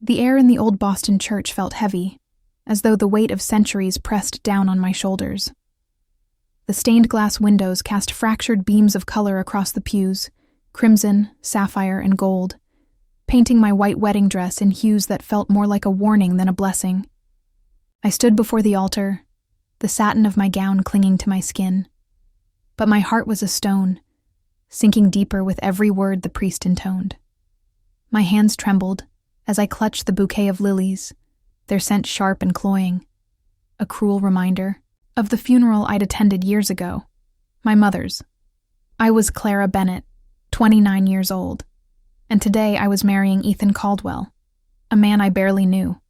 The air in the old Boston church felt heavy, as though the weight of centuries pressed down on my shoulders. The stained glass windows cast fractured beams of color across the pews, crimson, sapphire, and gold, painting my white wedding dress in hues that felt more like a warning than a blessing. I stood before the altar, the satin of my gown clinging to my skin. But my heart was a stone, sinking deeper with every word the priest intoned. My hands trembled as I clutched the bouquet of lilies, their scent sharp and cloying, a cruel reminder of the funeral I'd attended years ago, my mother's. I was Clara Bennett, 29 years old, and today I was marrying Ethan Caldwell, a man I barely knew,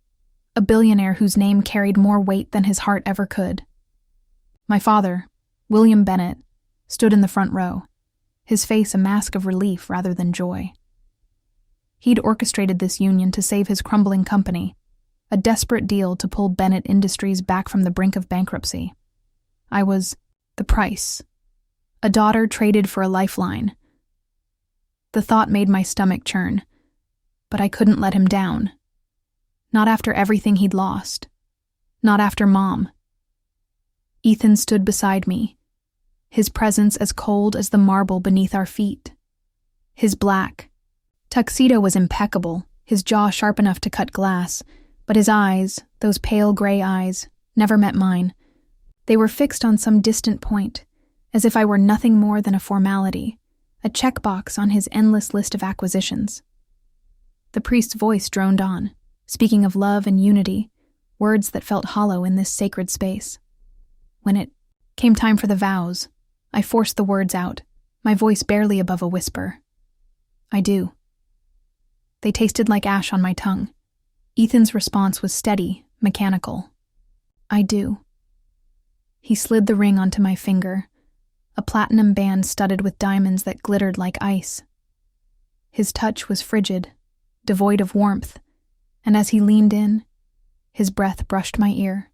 a billionaire whose name carried more weight than his heart ever could. My father, William Bennett, stood in the front row, his face a mask of relief rather than joy. He'd orchestrated this union to save his crumbling company, a desperate deal to pull Bennett Industries back from the brink of bankruptcy. I was the price, a daughter traded for a lifeline. The thought made my stomach churn, but I couldn't let him down. Not after everything he'd lost. Not after Mom. Ethan stood beside me, his presence as cold as the marble beneath our feet. His black tuxedo was impeccable, his jaw sharp enough to cut glass, but his eyes, those pale gray eyes, never met mine. They were fixed on some distant point, as if I were nothing more than a formality, a checkbox on his endless list of acquisitions. The priest's voice droned on, speaking of love and unity, words that felt hollow in this sacred space. When it came time for the vows, I forced the words out, my voice barely above a whisper. I do. They tasted like ash on my tongue. Ethan's response was steady, mechanical. I do. He slid the ring onto my finger, a platinum band studded with diamonds that glittered like ice. His touch was frigid, devoid of warmth, and as he leaned in, his breath brushed my ear.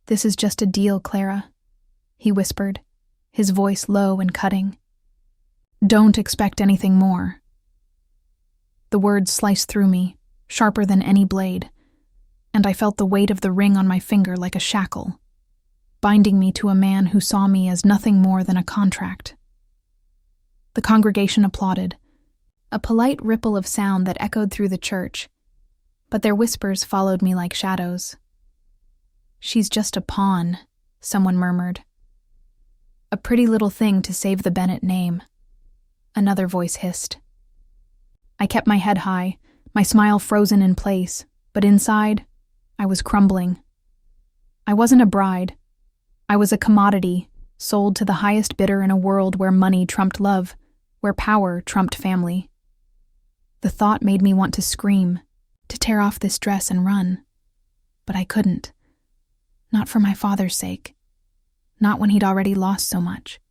This is just a deal, Clara, he whispered, his voice low and cutting. Don't expect anything more. The words sliced through me, sharper than any blade, and I felt the weight of the ring on my finger like a shackle, binding me to a man who saw me as nothing more than a contract. The congregation applauded, a polite ripple of sound that echoed through the church, but their whispers followed me like shadows. She's just a pawn, someone murmured. A pretty little thing to save the Bennett name, another voice hissed. I kept my head high, my smile frozen in place, but inside, I was crumbling. I wasn't a bride. I was a commodity, sold to the highest bidder in a world where money trumped love, where power trumped family. The thought made me want to scream, to tear off this dress and run. But I couldn't. Not for my father's sake. Not when he'd already lost so much.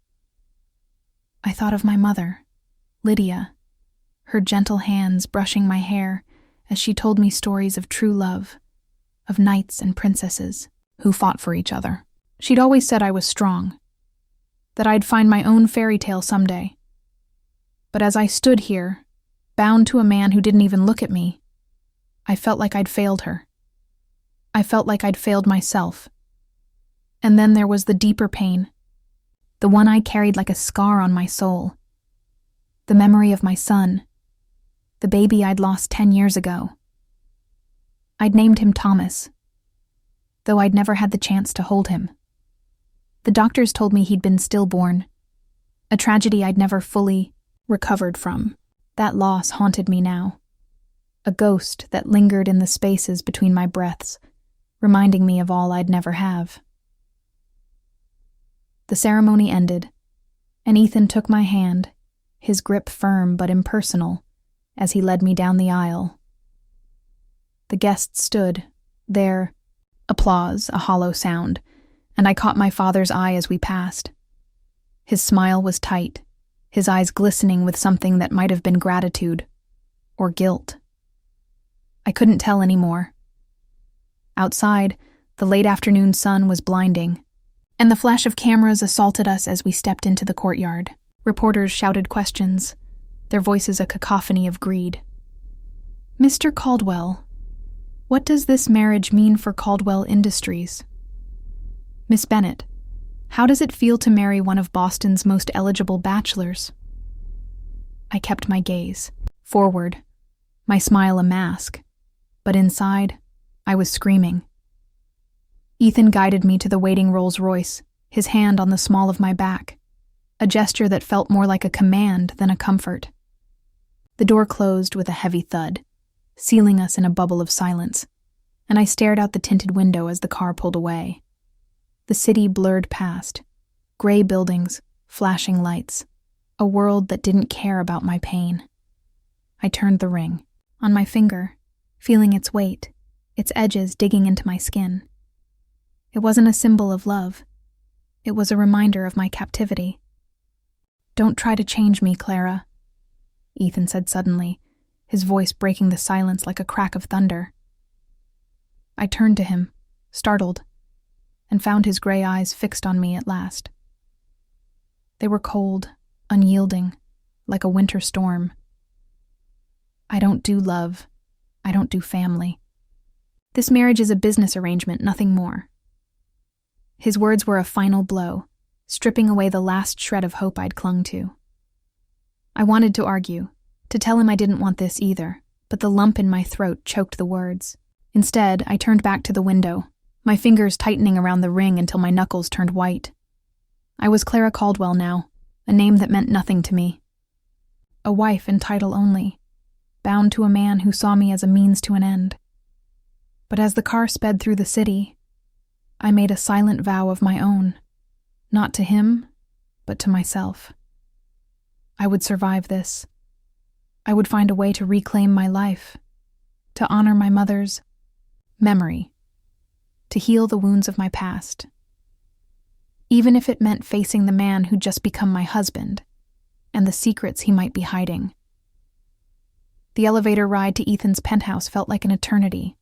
I thought of my mother, Lydia, her gentle hands brushing my hair as she told me stories of true love, of knights and princesses who fought for each other. She'd always said I was strong, that I'd find my own fairy tale someday. But as I stood here, bound to a man who didn't even look at me, I felt like I'd failed her. I felt like I'd failed myself. And then there was the deeper pain, the one I carried like a scar on my soul. The memory of my son, the baby I'd lost 10 years ago. I'd named him Thomas, though I'd never had the chance to hold him. The doctors told me he'd been stillborn, a tragedy I'd never fully recovered from. That loss haunted me now, a ghost that lingered in the spaces between my breaths, reminding me of all I'd never have. The ceremony ended, and Ethan took my hand, his grip firm but impersonal, as he led me down the aisle. The guests stood, their applause a hollow sound, and I caught my father's eye as we passed. His smile was tight, his eyes glistening with something that might have been gratitude or guilt. I couldn't tell anymore. Outside, the late afternoon sun was blinding, and the flash of cameras assaulted us as we stepped into the courtyard. Reporters shouted questions, their voices a cacophony of greed. Mr. Caldwell, what does this marriage mean for Caldwell Industries? Miss Bennett, how does it feel to marry one of Boston's most eligible bachelors? I kept my gaze, forward, my smile a mask, but inside, I was screaming. Ethan guided me to the waiting Rolls-Royce, his hand on the small of my back, a gesture that felt more like a command than a comfort. The door closed with a heavy thud, sealing us in a bubble of silence, and I stared out the tinted window as the car pulled away. The city blurred past, gray buildings, flashing lights, a world that didn't care about my pain. I turned the ring, on my finger, feeling its weight, its edges digging into my skin. It wasn't a symbol of love. It was a reminder of my captivity. "Don't try to change me, Clara," Ethan said suddenly, his voice breaking the silence like a crack of thunder. I turned to him, startled, and found his gray eyes fixed on me at last. They were cold, unyielding, like a winter storm. "I don't do love. I don't do family. This marriage is a business arrangement, nothing more." His words were a final blow, stripping away the last shred of hope I'd clung to. I wanted to argue, to tell him I didn't want this either, but the lump in my throat choked the words. Instead, I turned back to the window, my fingers tightening around the ring until my knuckles turned white. I was Clara Caldwell now, a name that meant nothing to me. A wife in title only, bound to a man who saw me as a means to an end. But as the car sped through the city, I made a silent vow of my own, not to him, but to myself. I would survive this. I would find a way to reclaim my life, to honor my mother's memory, to heal the wounds of my past. Even if it meant facing the man who'd just become my husband, and the secrets he might be hiding. The elevator ride to Ethan's penthouse felt like an eternity,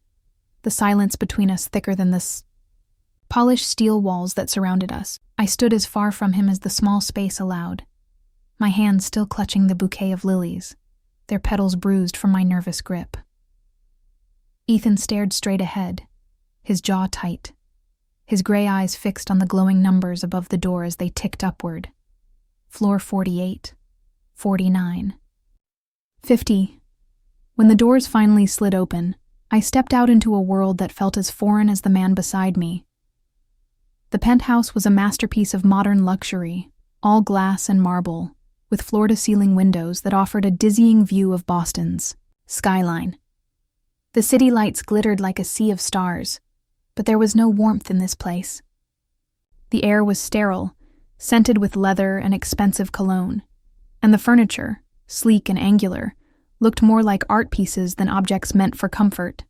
the silence between us thicker than the polished steel walls that surrounded us. I stood as far from him as the small space allowed, my hands still clutching the bouquet of lilies, their petals bruised from my nervous grip. Ethan stared straight ahead, his jaw tight, his gray eyes fixed on the glowing numbers above the door as they ticked upward. Floor 48, 49, 50. When the doors finally slid open, I stepped out into a world that felt as foreign as the man beside me. The penthouse was a masterpiece of modern luxury, all glass and marble, with floor-to-ceiling windows that offered a dizzying view of Boston's skyline. The city lights glittered like a sea of stars, but there was no warmth in this place. The air was sterile, scented with leather and expensive cologne, and the furniture, sleek and angular, looked more like art pieces than objects meant for comfort.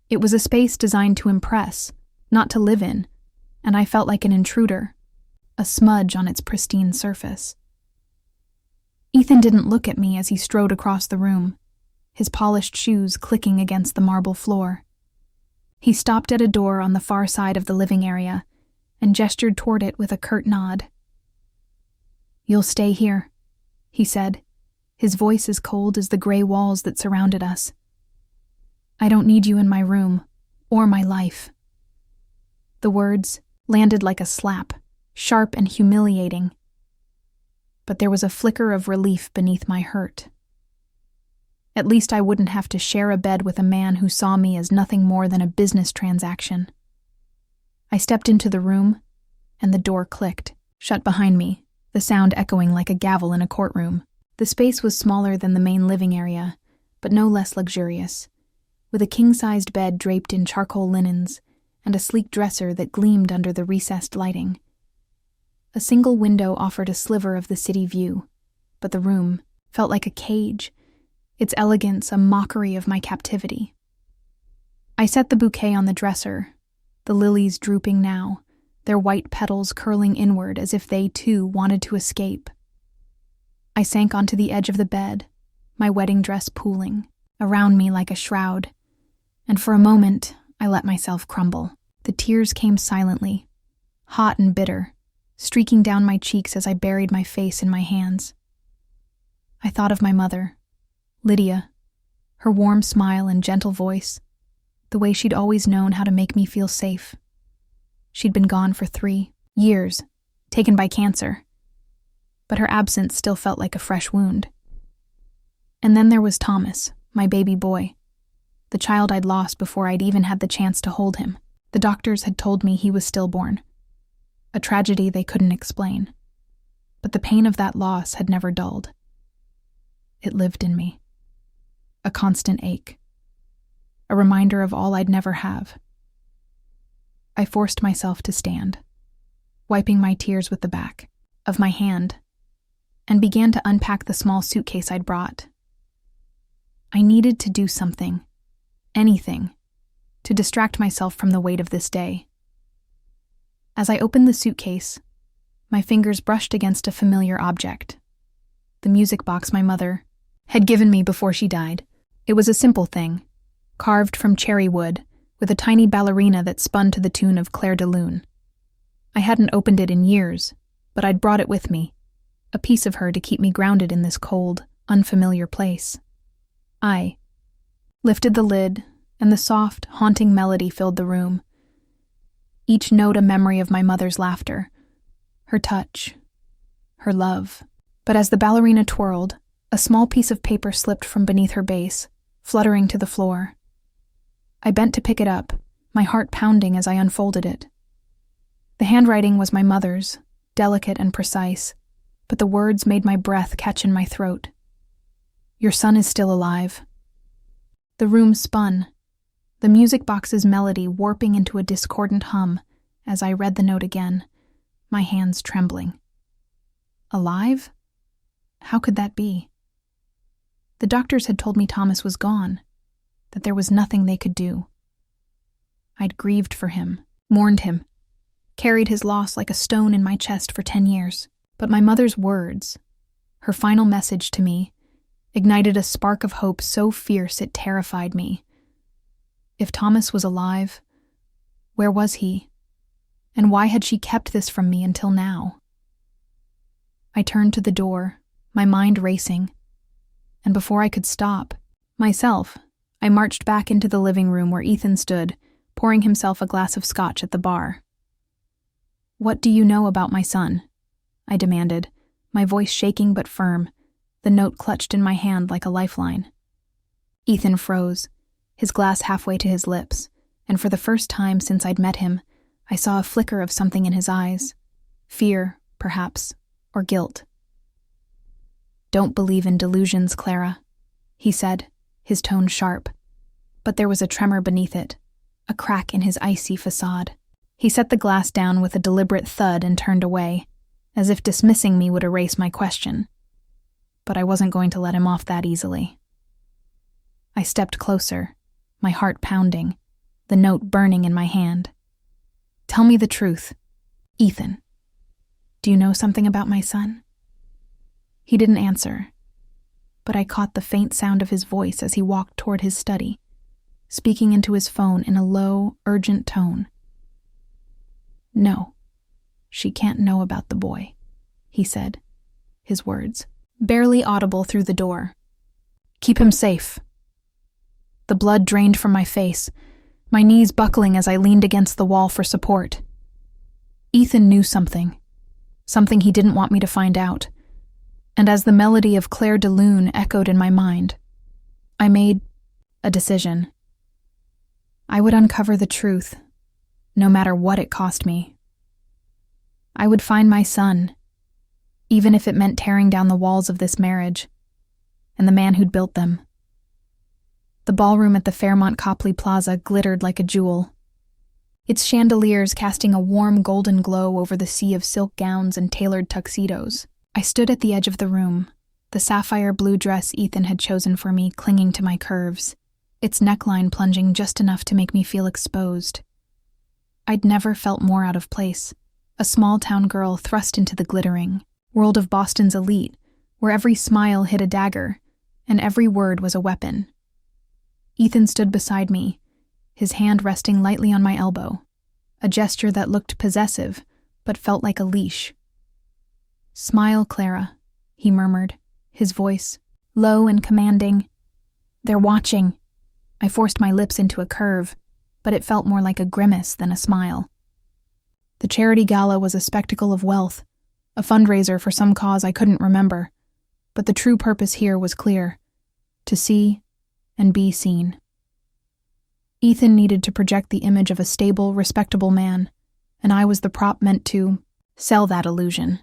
It was a space designed to impress, not to live in, and I felt like an intruder, a smudge on its pristine surface. Ethan didn't look at me as he strode across the room, his polished shoes clicking against the marble floor. He stopped at a door on the far side of the living area and gestured toward it with a curt nod. "You'll stay here," he said, his voice as cold as the gray walls that surrounded us. "I don't need you in my room, or my life." The words landed like a slap, sharp and humiliating. But there was a flicker of relief beneath my hurt. At least I wouldn't have to share a bed with a man who saw me as nothing more than a business transaction. I stepped into the room, and the door clicked, shut behind me, the sound echoing like a gavel in a courtroom. The space was smaller than the main living area, but no less luxurious, with a king-sized bed draped in charcoal linens and a sleek dresser that gleamed under the recessed lighting. A single window offered a sliver of the city view, but the room felt like a cage, its elegance a mockery of my captivity. I set the bouquet on the dresser, the lilies drooping now, their white petals curling inward as if they, too, wanted to escape. I sank onto the edge of the bed, my wedding dress pooling around me like a shroud, and for a moment I let myself crumble. The tears came silently, hot and bitter, streaking down my cheeks as I buried my face in my hands. I thought of my mother, Lydia, Her warm smile and gentle voice, the way she'd always known how to make me feel safe. She'd been gone for 3 years, taken by cancer, but her absence still felt like a fresh wound. And then there was Thomas, my baby boy, the child I'd lost before I'd even had the chance to hold him. The doctors had told me he was stillborn, a tragedy they couldn't explain. But the pain of that loss had never dulled. It lived in me, a constant ache, a reminder of all I'd never have. I forced myself to stand, wiping my tears with the back of my hand, and began to unpack the small suitcase I'd brought. I needed to do something, anything, to distract myself from the weight of this day. As I opened the suitcase, my fingers brushed against a familiar object, the music box my mother had given me before she died. It was a simple thing, carved from cherry wood, with a tiny ballerina that spun to the tune of Clair de Lune. I hadn't opened it in years, but I'd brought it with me, a piece of her to keep me grounded in this cold, unfamiliar place. I lifted the lid, and the soft, haunting melody filled the room. Each note a memory of my mother's laughter, her touch, her love. But as the ballerina twirled, a small piece of paper slipped from beneath her base, fluttering to the floor. I bent to pick it up, my heart pounding as I unfolded it. The handwriting was my mother's, delicate and precise, but the words made my breath catch in my throat. "Your son is still alive." The room spun, the music box's melody warping into a discordant hum as I read the note again, my hands trembling. Alive? How could that be? The doctors had told me Thomas was gone, that there was nothing they could do. I'd grieved for him, mourned him, carried his loss like a stone in my chest for 10 years. But my mother's words, her final message to me, ignited a spark of hope so fierce it terrified me. If Thomas was alive, where was he? And why had she kept this from me until now? I turned to the door, my mind racing, and before I could stop myself, I marched back into the living room where Ethan stood, pouring himself a glass of scotch at the bar. "What do you know about my son?" I demanded, my voice shaking but firm, the note clutched in my hand like a lifeline. Ethan froze, his glass halfway to his lips, and for the first time since I'd met him, I saw a flicker of something in his eyes. Fear, perhaps, or guilt. "Don't believe in delusions, Clara," he said, his tone sharp. But there was a tremor beneath it, a crack in his icy facade. He set the glass down with a deliberate thud and turned away, as if dismissing me would erase my question. But I wasn't going to let him off that easily. I stepped closer, my heart pounding, the note burning in my hand. "Tell me the truth. Ethan, do you know something about my son?" He didn't answer, but I caught the faint sound of his voice as he walked toward his study, speaking into his phone in a low, urgent tone. "No, she can't know about the boy," he said, his words barely audible through the door. "Keep him safe." The blood drained from my face, my knees buckling as I leaned against the wall for support. Ethan knew something he didn't want me to find out, and as the melody of Clair de Lune echoed in my mind, I made a decision. I would uncover the truth, no matter what it cost me. I would find my son, even if it meant tearing down the walls of this marriage, and the man who'd built them. The ballroom at the Fairmont Copley Plaza glittered like a jewel, its chandeliers casting a warm golden glow over the sea of silk gowns and tailored tuxedos. I stood at the edge of the room, the sapphire blue dress Ethan had chosen for me clinging to my curves, its neckline plunging just enough to make me feel exposed. I'd never felt more out of place, a small-town girl thrust into the glittering world of Boston's elite, where every smile hid a dagger, and every word was a weapon. Ethan stood beside me, his hand resting lightly on my elbow, a gesture that looked possessive, but felt like a leash. "Smile, Clara," he murmured, his voice low and commanding. They're watching. I forced my lips into a curve, but it felt more like a grimace than a smile. The charity gala was a spectacle of wealth, a fundraiser for some cause I couldn't remember, but the true purpose here was clear: to see and be seen. Ethan needed to project the image of a stable, respectable man, and I was the prop meant to sell that illusion.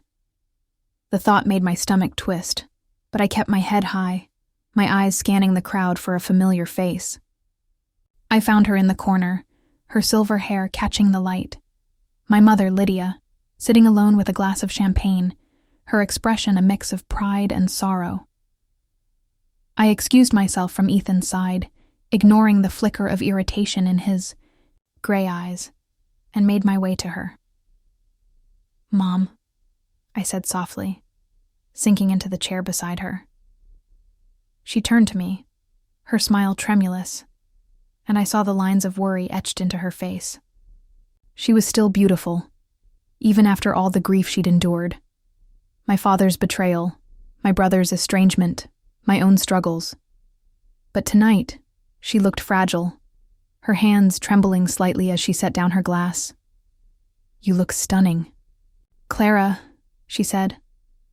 The thought made my stomach twist, but I kept my head high, my eyes scanning the crowd for a familiar face. I found her in the corner, her silver hair catching the light. My mother, Lydia, sitting alone with a glass of champagne, her expression a mix of pride and sorrow. I excused myself from Ethan's side, ignoring the flicker of irritation in his gray eyes, and made my way to her. "Mom," I said softly, sinking into the chair beside her. She turned to me, her smile tremulous, and I saw the lines of worry etched into her face. She was still beautiful, even after all the grief she'd endured. My father's betrayal, my brother's estrangement, my own struggles. But tonight, she looked fragile, her hands trembling slightly as she set down her glass. "You look stunning." "Clara," she said,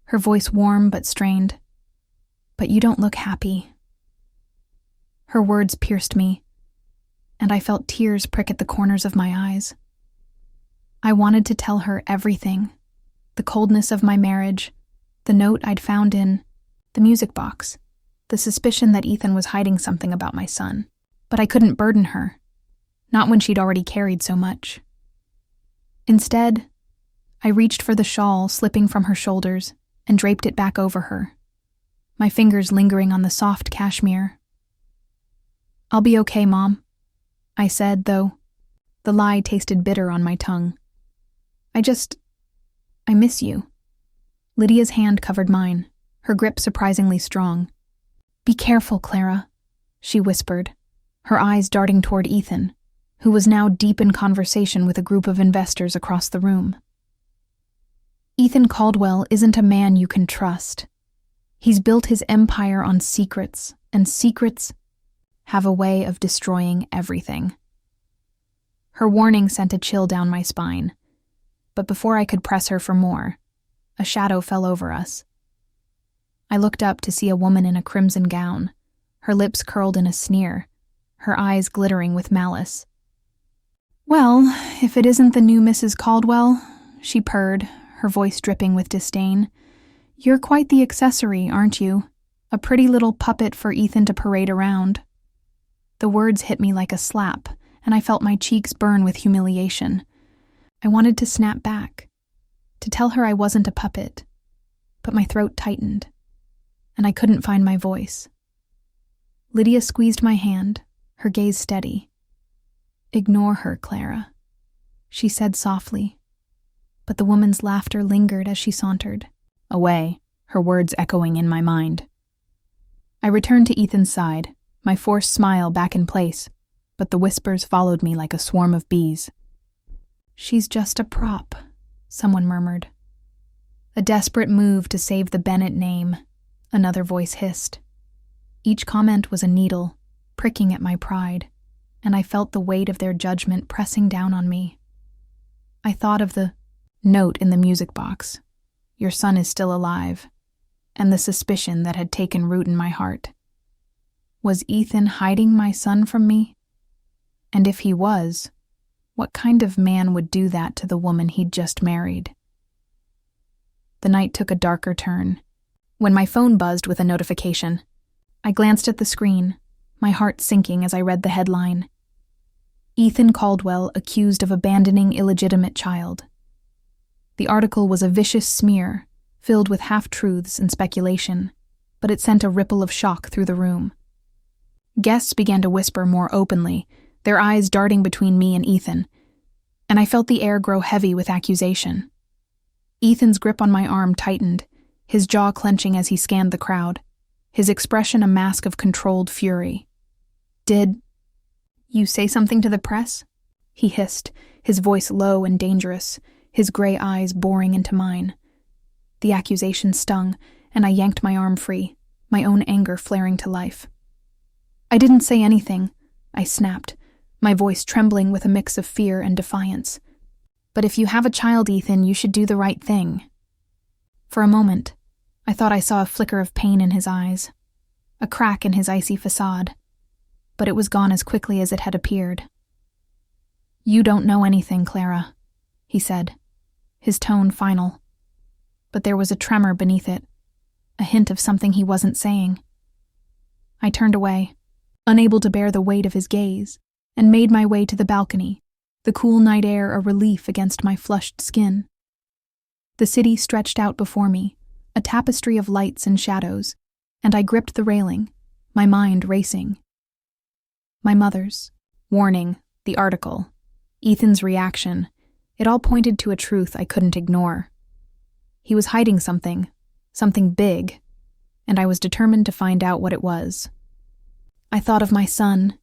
her voice warm but strained, "but you don't look happy." Her words pierced me, and I felt tears prick at the corners of my eyes. I wanted to tell her everything: the coldness of my marriage, the note I'd found in the music box, the suspicion that Ethan was hiding something about my son. But I couldn't burden her, not when she'd already carried so much. Instead, I reached for the shawl slipping from her shoulders and draped it back over her, my fingers lingering on the soft cashmere. "I'll be okay, Mom," I said, though the lie tasted bitter on my tongue. I miss you." Lydia's hand covered mine, her grip surprisingly strong. "Be careful, Clara," she whispered, her eyes darting toward Ethan, who was now deep in conversation with a group of investors across the room. "Ethan Caldwell isn't a man you can trust. He's built his empire on secrets, and secrets have a way of destroying everything." Her warning sent a chill down my spine, but before I could press her for more, a shadow fell over us. I looked up to see a woman in a crimson gown, her lips curled in a sneer, her eyes glittering with malice. "Well, if it isn't the new Mrs. Caldwell," she purred, her voice dripping with disdain. "You're quite the accessory, aren't you? A pretty little puppet for Ethan to parade around." The words hit me like a slap, and I felt my cheeks burn with humiliation. I wanted to snap back, to tell her I wasn't a puppet, but my throat tightened, and I couldn't find my voice. Lydia squeezed my hand, her gaze steady. "Ignore her, Clara," she said softly, but the woman's laughter lingered as she sauntered away, her words echoing in my mind. I returned to Ethan's side, my forced smile back in place, but the whispers followed me like a swarm of bees. "She's just a prop," someone murmured. "A desperate move to save the Bennett name," another voice hissed. Each comment was a needle, pricking at my pride, and I felt the weight of their judgment pressing down on me. I thought of the note in the music box, "Your son is still alive," and the suspicion that had taken root in my heart. Was Ethan hiding my son from me? And if he was, what kind of man would do that to the woman he'd just married? The night took a darker turn. When my phone buzzed with a notification, I glanced at the screen, my heart sinking as I read the headline: "Ethan Caldwell accused of abandoning illegitimate child." The article was a vicious smear, filled with half-truths and speculation, but it sent a ripple of shock through the room. Guests began to whisper more openly, their eyes darting between me and Ethan, and I felt the air grow heavy with accusation. Ethan's grip on my arm tightened, his jaw clenching as he scanned the crowd, his expression a mask of controlled fury. "Did you say something to the press?" he hissed, his voice low and dangerous, his gray eyes boring into mine. The accusation stung, and I yanked my arm free, my own anger flaring to life. I didn't say anything, I snapped, my voice trembling with a mix of fear and defiance. But if you have a child, Ethan, you should do the right thing. For a moment, I thought I saw a flicker of pain in his eyes, a crack in his icy facade, but it was gone as quickly as it had appeared. You don't know anything, Clara, he said, his tone final. But there was a tremor beneath it, a hint of something he wasn't saying. I turned away, unable to bear the weight of his gaze, and made my way to the balcony, the cool night air a relief against my flushed skin. The city stretched out before me, a tapestry of lights and shadows, and I gripped the railing, my mind racing. My mother's warning, the article, Ethan's reaction, it all pointed to a truth I couldn't ignore. He was hiding something big, and I was determined to find out what it was. I thought of my son,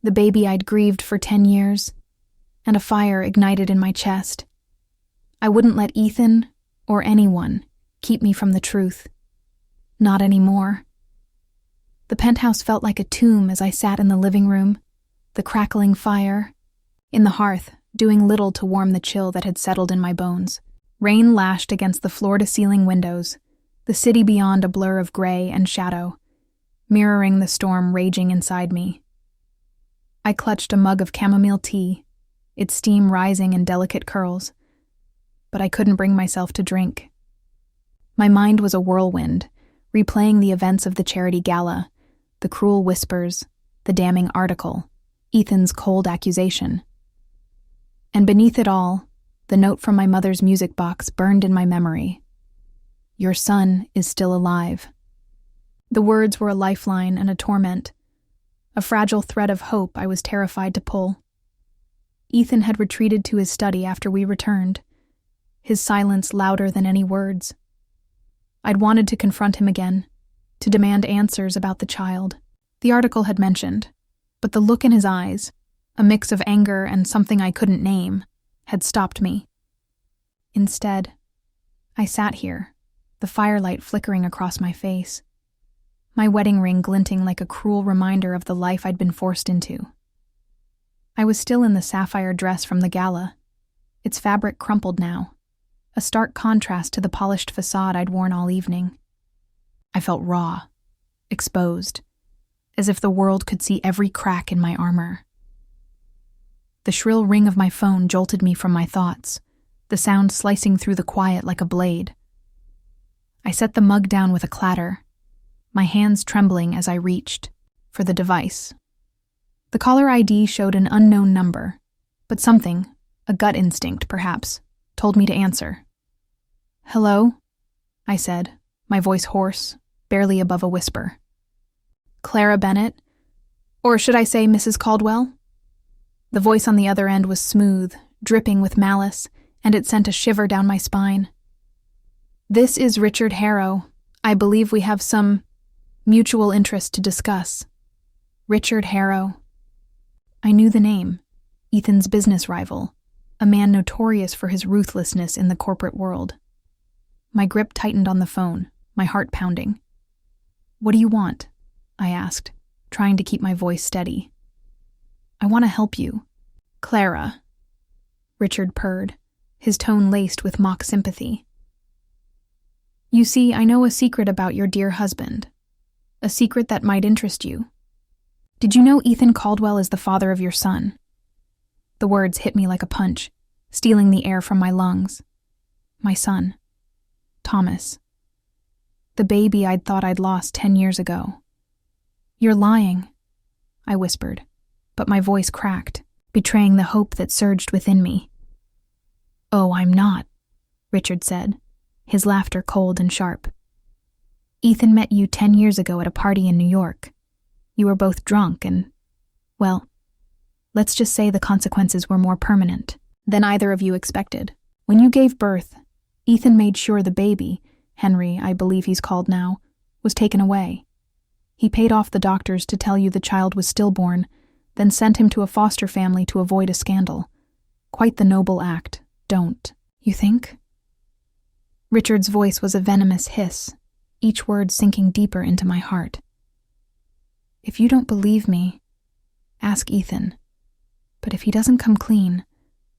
the baby I'd grieved for 10 years, and a fire ignited in my chest. I wouldn't let Ethan, or anyone, keep me from the truth. Not anymore. The penthouse felt like a tomb as I sat in the living room, the crackling fire, in the hearth, doing little to warm the chill that had settled in my bones. Rain lashed against the floor-to-ceiling windows, the city beyond a blur of gray and shadow, mirroring the storm raging inside me. I clutched a mug of chamomile tea, its steam rising in delicate curls, but I couldn't bring myself to drink. My mind was a whirlwind, replaying the events of the charity gala, the cruel whispers, the damning article, Ethan's cold accusation. And beneath it all, the note from my mother's music box burned in my memory. Your son is still alive. The words were a lifeline and a torment, a fragile thread of hope I was terrified to pull. Ethan had retreated to his study after we returned, his silence louder than any words. I'd wanted to confront him again, to demand answers about the child the article had mentioned, but the look in his eyes, a mix of anger and something I couldn't name, had stopped me. Instead, I sat here, the firelight flickering across my face, my wedding ring glinting like a cruel reminder of the life I'd been forced into. I was still in the sapphire dress from the gala, its fabric crumpled now, a stark contrast to the polished facade I'd worn all evening. I felt raw, exposed, as if the world could see every crack in my armor. The shrill ring of my phone jolted me from my thoughts, the sound slicing through the quiet like a blade. I set the mug down with a clatter, my hands trembling as I reached for the device. The caller ID showed an unknown number, but something, a gut instinct perhaps, told me to answer. "Hello?" I said, my voice hoarse, barely above a whisper. "Clara Bennett? Or should I say Mrs. Caldwell?" The voice on the other end was smooth, dripping with malice, and it sent a shiver down my spine. "This is Richard Harrow. I believe we have some mutual interest to discuss." Richard Harrow. I knew the name, Ethan's business rival, a man notorious for his ruthlessness in the corporate world. My grip tightened on the phone, my heart pounding. "What do you want?" I asked, trying to keep my voice steady. "I want to help you." "Clara," Richard purred, his tone laced with mock sympathy. "You see, I know a secret about your dear husband, a secret that might interest you. Did you know Ethan Caldwell is the father of your son?" The words hit me like a punch, stealing the air from my lungs. My son. Thomas. The baby I'd thought I'd lost 10 years ago. "You're lying," I whispered, but my voice cracked, betraying the hope that surged within me. "Oh, I'm not," Richard said, his laughter cold and sharp. "Ethan met you 10 years ago at a party in New York. You were both drunk and, well, let's just say the consequences were more permanent than either of you expected. When you gave birth, Ethan made sure the baby, Henry, I believe he's called now, was taken away. He paid off the doctors to tell you the child was stillborn, then sent him to a foster family to avoid a scandal. Quite the noble act, don't you think?" Richard's voice was a venomous hiss, each word sinking deeper into my heart. If you don't believe me, ask Ethan. But if he doesn't come clean,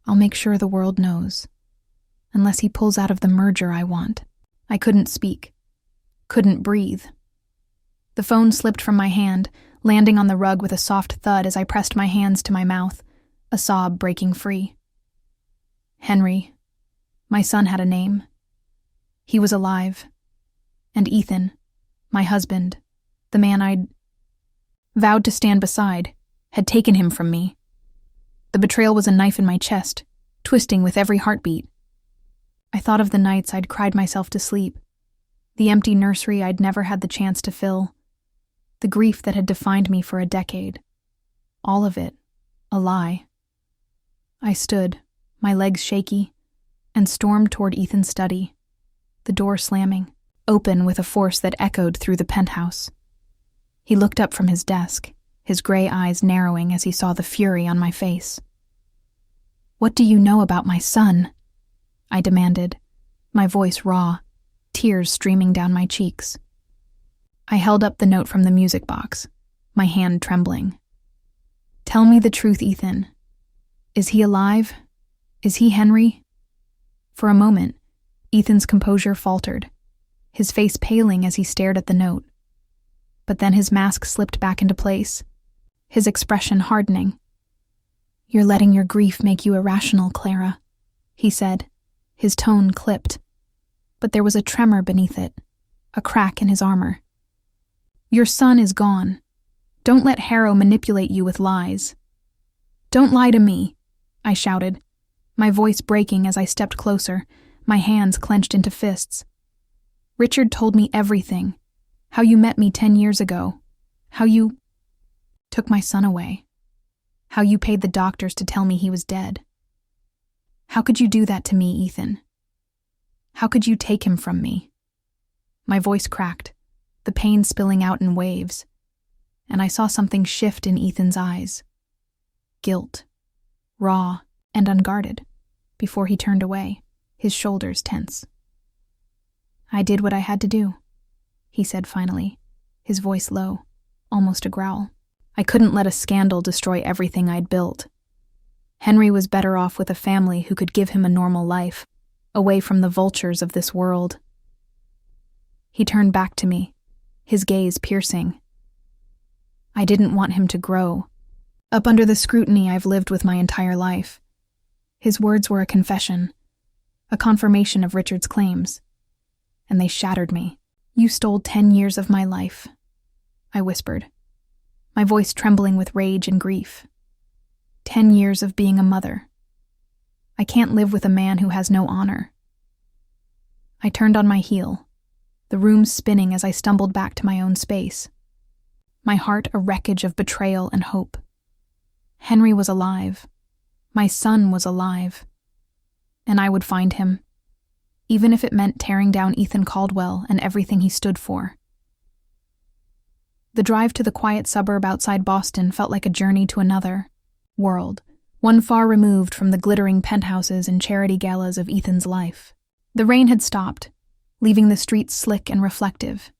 I'll make sure the world knows. Unless he pulls out of the merger I want." I couldn't speak. Couldn't breathe. The phone slipped from my hand, landing on the rug with a soft thud as I pressed my hands to my mouth, a sob breaking free. Henry. My son had a name. He was alive. And Ethan, my husband, the man I'd vowed to stand beside, had taken him from me. The betrayal was a knife in my chest, twisting with every heartbeat. I thought of the nights I'd cried myself to sleep, the empty nursery I'd never had the chance to fill, the grief that had defined me for a decade. All of it, a lie. I stood, my legs shaky, and stormed toward Ethan's study, the door slamming, open with a force that echoed through the penthouse. He looked up from his desk, his gray eyes narrowing as he saw the fury on my face. "What do you know about my son?" I demanded, my voice raw, tears streaming down my cheeks. I held up the note from the music box, my hand trembling. "Tell me the truth, Ethan. Is he alive? Is he Henry?" For a moment, Ethan's composure faltered, his face paling as he stared at the note. But then his mask slipped back into place, his expression hardening. "You're letting your grief make you irrational, Clara," he said, his tone clipped. But there was a tremor beneath it, a crack in his armor. "Your son is gone. Don't let Harrow manipulate you with lies." "Don't lie to me," I shouted, my voice breaking as I stepped closer, my hands clenched into fists. "Richard told me everything. How you met me 10 years ago. How you took my son away. How you paid the doctors to tell me he was dead. How could you do that to me, Ethan? How could you take him from me?" My voice cracked, the pain spilling out in waves, and I saw something shift in Ethan's eyes. Guilt, raw and unguarded, before he turned away, his shoulders tense. "I did what I had to do," he said finally, his voice low, almost a growl. "I couldn't let a scandal destroy everything I'd built. Henry was better off with a family who could give him a normal life, away from the vultures of this world." He turned back to me, his gaze piercing. "I didn't want him to grow, up under the scrutiny I've lived with my entire life." His words were a confession, a confirmation of Richard's claims, and they shattered me. "You stole 10 years of my life," I whispered, my voice trembling with rage and grief. 10 years of being a mother. I can't live with a man who has no honor. I turned on my heel, the room spinning as I stumbled back to my own space, my heart a wreckage of betrayal and hope. Henry was alive. My son was alive. And I would find him, even if it meant tearing down Ethan Caldwell and everything he stood for. The drive to the quiet suburb outside Boston felt like a journey to another world, one far removed from the glittering penthouses and charity galas of Ethan's life. The rain had stopped, leaving the streets slick and reflective,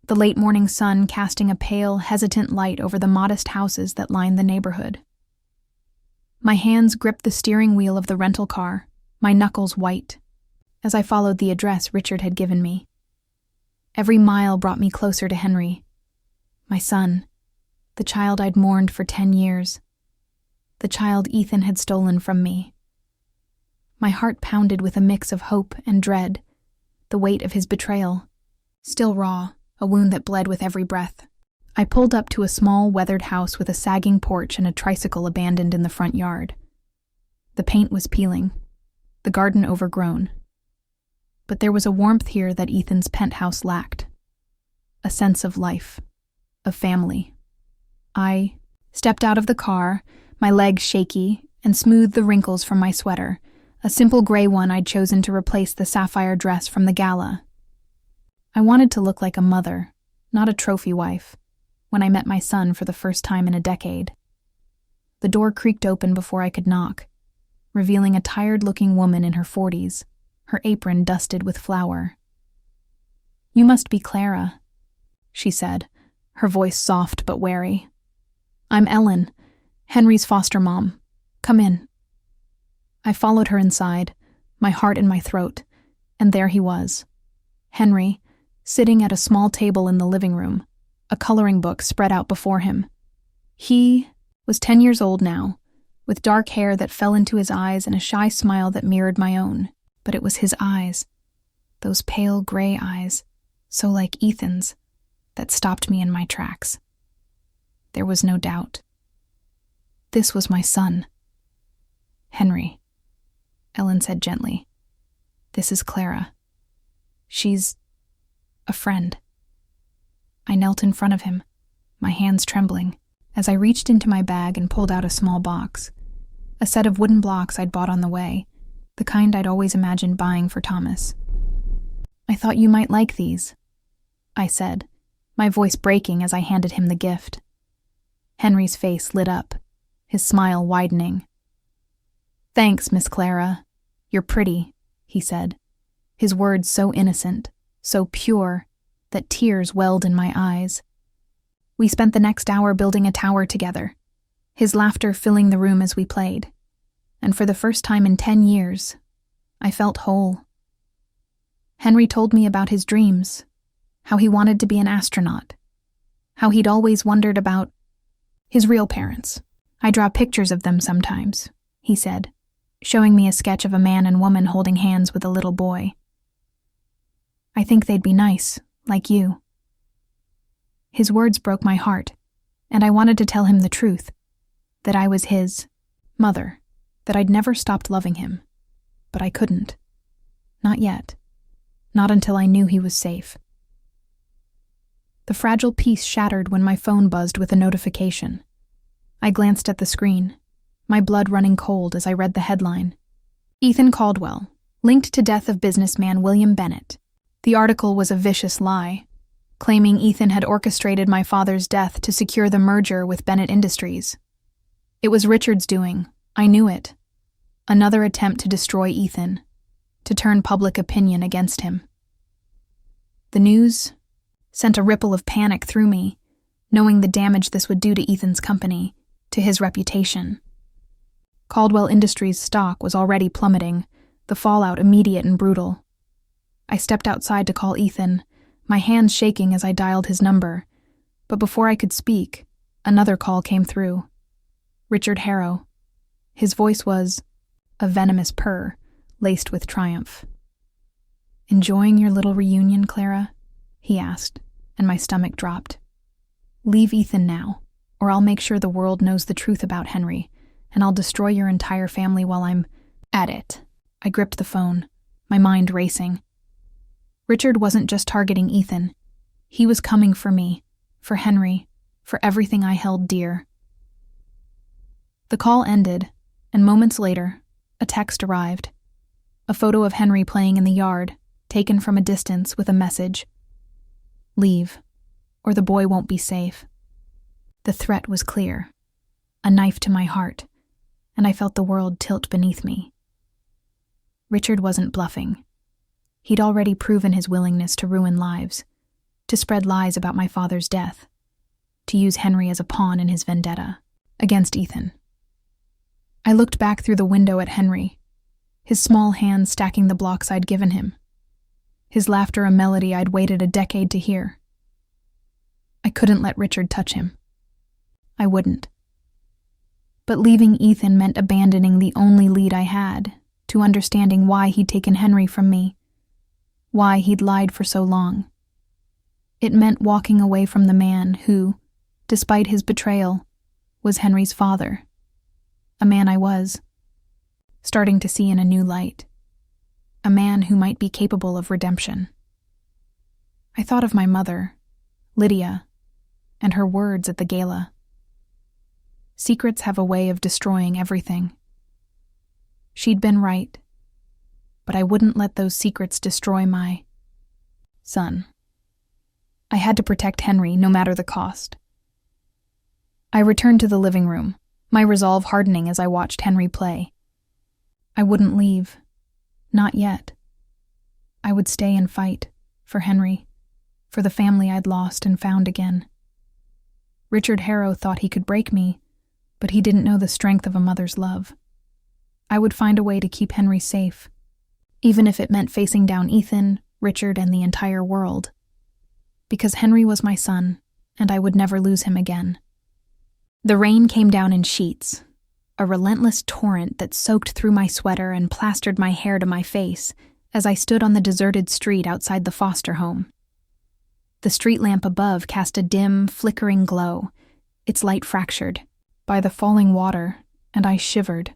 the late morning sun casting a pale, hesitant light over the modest houses that lined the neighborhood. My hands gripped the steering wheel of the rental car, my knuckles white, as I followed the address Richard had given me. Every mile brought me closer to Henry, my son, the child I'd mourned for 10 years, the child Ethan had stolen from me. My heart pounded with a mix of hope and dread, the weight of his betrayal, still raw, a wound that bled with every breath. I pulled up to a small, weathered house with a sagging porch and a tricycle abandoned in the front yard. The paint was peeling, the garden overgrown. But there was a warmth here that Ethan's penthouse lacked. A sense of life, of family. I stepped out of the car, my legs shaky, and smoothed the wrinkles from my sweater, a simple gray one I'd chosen to replace the sapphire dress from the gala. I wanted to look like a mother, not a trophy wife, when I met my son for the first time in a decade. The door creaked open before I could knock, revealing a tired-looking woman in her 40s, her apron dusted with flour. "You must be Clara," she said, her voice soft but wary. "I'm Ellen, Henry's foster mom. Come in." I followed her inside, my heart in my throat, and there he was. Henry, sitting at a small table in the living room, a coloring book spread out before him. He was 10 years old now, with dark hair that fell into his eyes and a shy smile that mirrored my own. But it was his eyes, those pale gray eyes, so like Ethan's, that stopped me in my tracks. There was no doubt. This was my son. "Henry," Ellen said gently. "This is Clara. She's a friend." I knelt in front of him, my hands trembling, as I reached into my bag and pulled out a small box, a set of wooden blocks I'd bought on the way, the kind I'd always imagined buying for Thomas. "I thought you might like these," I said, my voice breaking as I handed him the gift. Henry's face lit up, his smile widening. "Thanks, Miss Clara. You're pretty," he said, his words so innocent, so pure, that tears welled in my eyes. We spent the next hour building a tower together, his laughter filling the room as we played. And for the first time in 10 years, I felt whole. Henry told me about his dreams, how he wanted to be an astronaut, how he'd always wondered about his real parents. "I draw pictures of them sometimes," he said, showing me a sketch of a man and woman holding hands with a little boy. "I think they'd be nice, like you." His words broke my heart, and I wanted to tell him the truth, that I was his mother, that I'd never stopped loving him. But I couldn't. Not yet. Not until I knew he was safe. The fragile peace shattered when my phone buzzed with a notification. I glanced at the screen, my blood running cold as I read the headline. "Ethan Caldwell, linked to death of businessman William Bennett." The article was a vicious lie, claiming Ethan had orchestrated my father's death to secure the merger with Bennett Industries. It was Richard's doing. I knew it. Another attempt to destroy Ethan, to turn public opinion against him. The news sent a ripple of panic through me, knowing the damage this would do to Ethan's company, to his reputation. Caldwell Industries' stock was already plummeting, the fallout immediate and brutal. I stepped outside to call Ethan, my hands shaking as I dialed his number, but before I could speak, another call came through. Richard Harrow. His voice was a venomous purr, laced with triumph. "Enjoying your little reunion, Clara?" he asked, and my stomach dropped. "Leave Ethan now, or I'll make sure the world knows the truth about Henry, and I'll destroy your entire family while I'm at it." I gripped the phone, my mind racing. Richard wasn't just targeting Ethan. He was coming for me, for Henry, for everything I held dear. The call ended, and moments later, a text arrived. A photo of Henry playing in the yard, taken from a distance with a message. "Leave, or the boy won't be safe." The threat was clear, a knife to my heart, and I felt the world tilt beneath me. Richard wasn't bluffing. He'd already proven his willingness to ruin lives, to spread lies about my father's death, to use Henry as a pawn in his vendetta against Ethan. I looked back through the window at Henry, his small hands stacking the blocks I'd given him, his laughter a melody I'd waited a decade to hear. I couldn't let Richard touch him. I wouldn't. But leaving Ethan meant abandoning the only lead I had to understanding why he'd taken Henry from me, why he'd lied for so long. It meant walking away from the man who, despite his betrayal, was Henry's father. A man I was starting to see in a new light. A man who might be capable of redemption. I thought of my mother, Lydia, and her words at the gala. Secrets have a way of destroying everything. She'd been right, but I wouldn't let those secrets destroy my son. I had to protect Henry, no matter the cost. I returned to the living room, my resolve hardening as I watched Henry play. I wouldn't leave. Not yet. I would stay and fight, for Henry, for the family I'd lost and found again. Richard Harrow thought he could break me, but he didn't know the strength of a mother's love. I would find a way to keep Henry safe, even if it meant facing down Ethan, Richard, and the entire world. Because Henry was my son, and I would never lose him again. The rain came down in sheets, a relentless torrent that soaked through my sweater and plastered my hair to my face as I stood on the deserted street outside the foster home. The street lamp above cast a dim, flickering glow, its light fractured by the falling water, and I shivered,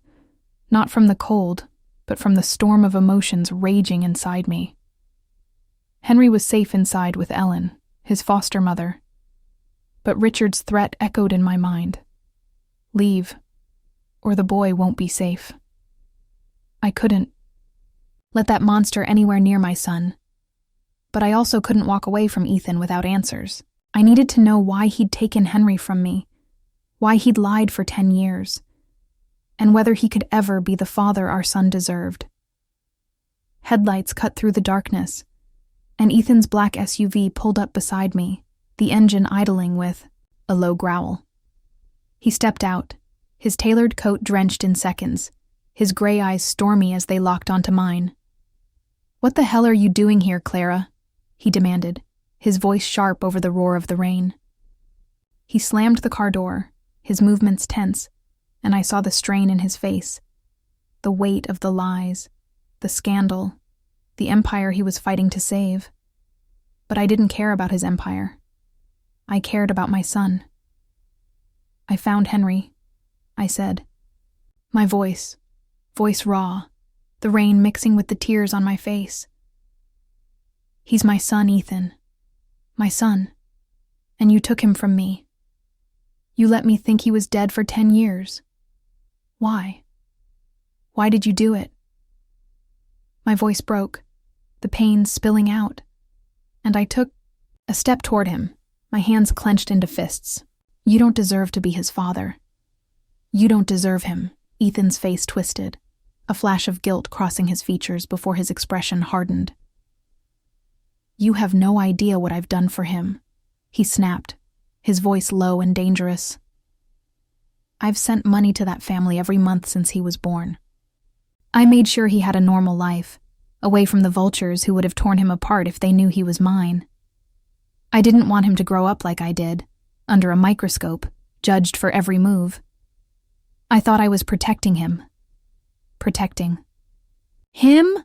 not from the cold, but from the storm of emotions raging inside me. Henry was safe inside with Ellen, his foster mother, but Richard's threat echoed in my mind. Leave, or the boy won't be safe. I couldn't let that monster anywhere near my son, but I also couldn't walk away from Ethan without answers. I needed to know why he'd taken Henry from me, why he'd lied for 10 years, and whether he could ever be the father our son deserved. Headlights cut through the darkness, and Ethan's black SUV pulled up beside me, the engine idling with a low growl. He stepped out, his tailored coat drenched in seconds, his gray eyes stormy as they locked onto mine. "What the hell are you doing here, Clara?" he demanded, his voice sharp over the roar of the rain. He slammed the car door, his movements tense, and I saw the strain in his face, the weight of the lies, the scandal, the empire he was fighting to save. But I didn't care about his empire. I cared about my son. "I found Henry," I said. My voice raw, the rain mixing with the tears on my face. "He's my son, Ethan. My son. And you took him from me. You let me think he was dead for 10 years. Why? Why did you do it?" My voice broke, the pain spilling out, and I took a step toward him, my hands clenched into fists. "You don't deserve to be his father. You don't deserve him." Ethan's face twisted, a flash of guilt crossing his features before his expression hardened. "You have no idea what I've done for him," he snapped, his voice low and dangerous. "I've sent money to that family every month since he was born. I made sure he had a normal life, away from the vultures who would have torn him apart if they knew he was mine. I didn't want him to grow up like I did, under a microscope, judged for every move. I thought I was protecting him. Protecting him?"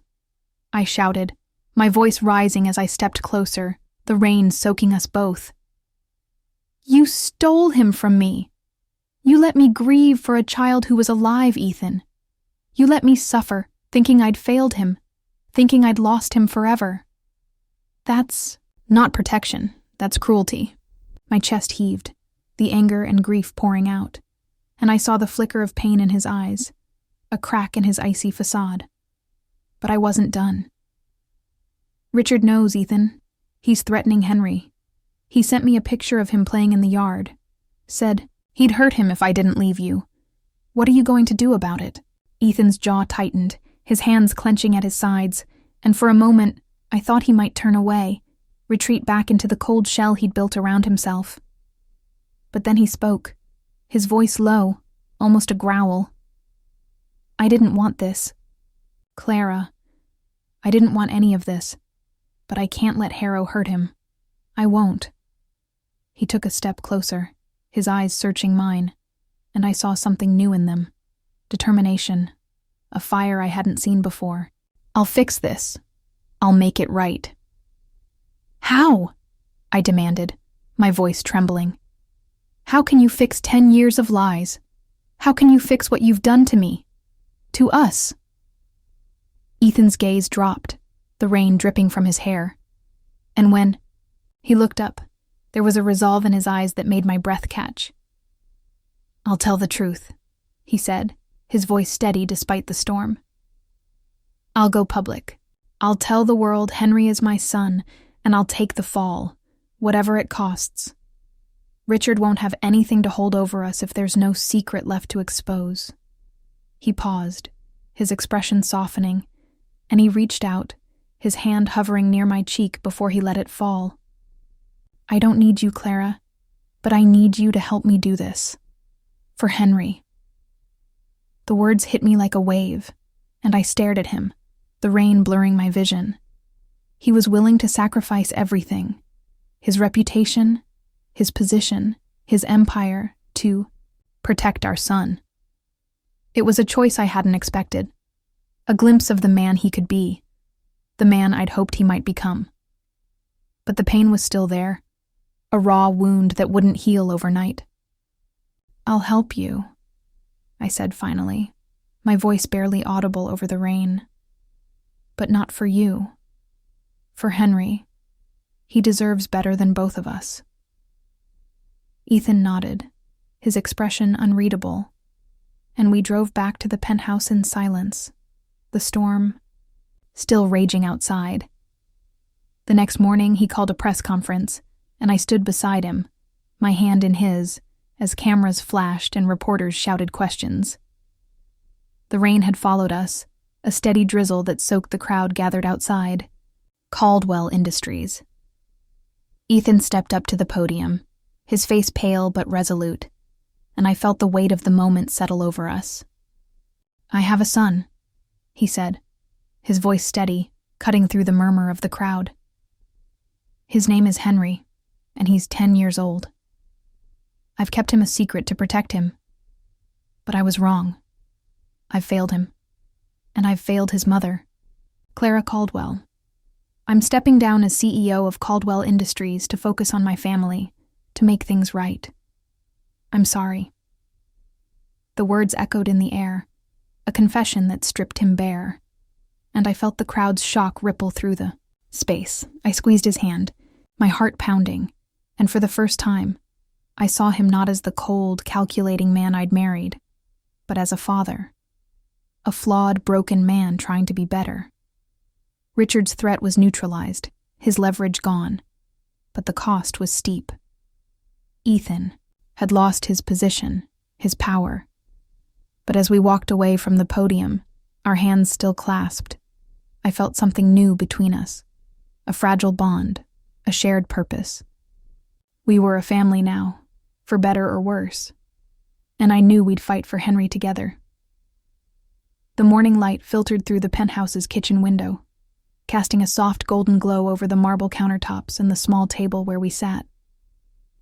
I shouted, my voice rising as I stepped closer, the rain soaking us both. "You stole him from me. You let me grieve for a child who was alive, Ethan. You let me suffer, thinking I'd failed him, thinking I'd lost him forever. That's not protection, that's cruelty." My chest heaved, the anger and grief pouring out, and I saw the flicker of pain in his eyes, a crack in his icy facade. But I wasn't done. "Richard knows, Ethan. He's threatening Henry. He sent me a picture of him playing in the yard. Said he'd hurt him if I didn't leave you. What are you going to do about it?" Ethan's jaw tightened, his hands clenching at his sides, and for a moment I thought he might turn away, retreat back into the cold shell he'd built around himself. But then he spoke, his voice low, almost a growl. "I didn't want this. Clara, I didn't want any of this, but I can't let Harrow hurt him. I won't." He took a step closer, his eyes searching mine, and I saw something new in them. Determination, a fire I hadn't seen before. "I'll fix this. I'll make it right." "How?" I demanded, my voice trembling. "How can you fix 10 years of lies? How can you fix what you've done to me? To us?" Ethan's gaze dropped, the rain dripping from his hair. And when he looked up, there was a resolve in his eyes that made my breath catch. "I'll tell the truth," he said, his voice steady despite the storm. "I'll go public. I'll tell the world Henry is my son, and I'll take the fall, whatever it costs. Richard won't have anything to hold over us if there's no secret left to expose." He paused, his expression softening, and he reached out, his hand hovering near my cheek before he let it fall. "I don't need you, Clara. But I need you to help me do this. For Henry." The words hit me like a wave, and I stared at him, the rain blurring my vision. He was willing to sacrifice everything: his reputation, his position, his empire, to protect our son. It was a choice I hadn't expected, a glimpse of the man he could be, the man I'd hoped he might become. But the pain was still there, a raw wound that wouldn't heal overnight. "I'll help you," I said finally, my voice barely audible over the rain. "But not for you. For Henry. He deserves better than both of us." Ethan nodded, his expression unreadable, and we drove back to the penthouse in silence, the storm still raging outside. The next morning he called a press conference, and I stood beside him, my hand in his, as cameras flashed and reporters shouted questions. The rain had followed us, a steady drizzle that soaked the crowd gathered outside. Caldwell Industries. Ethan stepped up to the podium, his face pale but resolute, and I felt the weight of the moment settle over us. "I have a son," he said, his voice steady, cutting through the murmur of the crowd. "His name is Henry, and he's 10 years old. I've kept him a secret to protect him. But I was wrong. I've failed him. And I've failed his mother, Clara Caldwell. I'm stepping down as CEO of Caldwell Industries to focus on my family, to make things right. I'm sorry." The words echoed in the air, a confession that stripped him bare, and I felt the crowd's shock ripple through the space. I squeezed his hand, my heart pounding, and for the first time, I saw him not as the cold, calculating man I'd married, but as a father. A flawed, broken man trying to be better. Richard's threat was neutralized, his leverage gone, but the cost was steep. Ethan had lost his position, his power. But as we walked away from the podium, our hands still clasped, I felt something new between us, a fragile bond, a shared purpose. We were a family now, for better or worse, and I knew we'd fight for Henry together. The morning light filtered through the penthouse's kitchen window, casting a soft golden glow over the marble countertops and the small table where we sat.